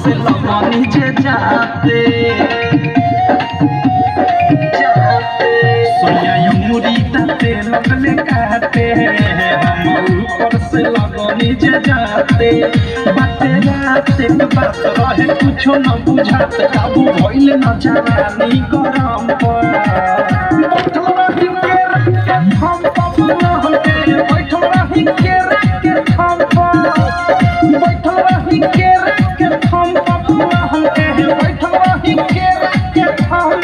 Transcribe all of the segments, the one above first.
से लगनी जे जाते सोया मुरी ताते लगले काटे हम ऊपर से लगनी जे जाते बाते राते के बात रहे कुछो न बुझात काबू भइल न जवानी गरम पर बैठल रही के हम पपना होके बैठल रही के हम बैठल रही के हम पपना होके बैठल रही के हम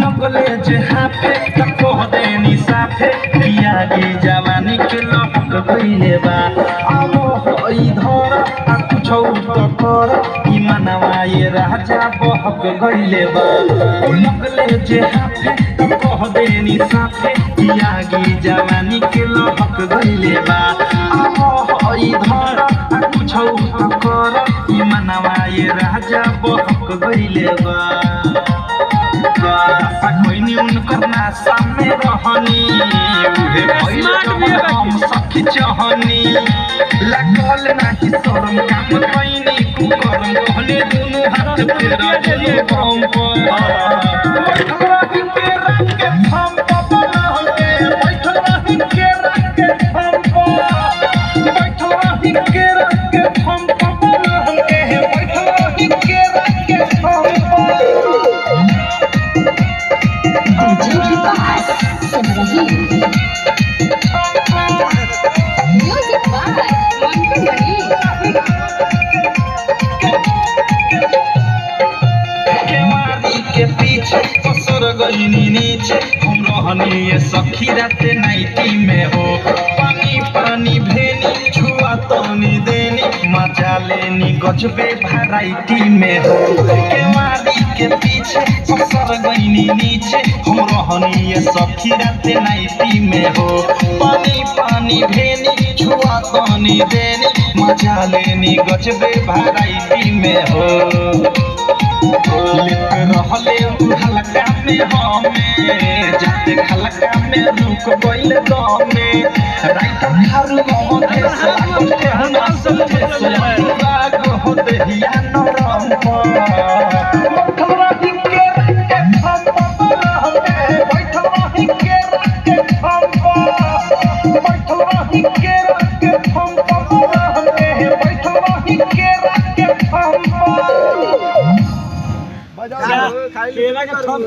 लगले जे हाथे तको देनी साथे किया की जवानी के लहक गइले बा आवो होई धर आ कुछौ त कर ई मनवा ये राजा बहक गइले बा लगले जे हाथे तको देनी साथे किया की जवानी के लहक गइले बा आवो होई धर आ कुछौ त कर ई मनवा ये राजा बहक गइले बा करना सामने रहनी उहे भइल हम सखी चहनी लागल नाही शरम काम कइनी कुकरम कहले दुनु हाथ फेरा दिए बम बैठल रही के हम पपना होके बैठल रही के हम बैठल रही के हम पपना होके बैठल रही के हम Music by Mantu Mani. केवारी के पीछे पसर गईनी नीचे हम रहनी ये सखी राते नाइटी में हो पानी पानी भेनी छुआ तनी देनी मजा लेनी गजबे वैरायटी में हो केवारी के पीछे पसर गईनी नीचे हम रहनी ये सखी राते नाइटी में हो पानी पानी भेनी छुआ तनी देनी मजा लेनी गजबे वैरायटी में हो लिप रहले हल्का में हमें जाते हल्का में रुक गइल दमे राइट खारू मोहते साथे हना सते सुलाग होते हिया नरम बैठल रही के हम पपना होके बैठल रही के हम बैठल रही के हम पपना होके बैठल रही के हम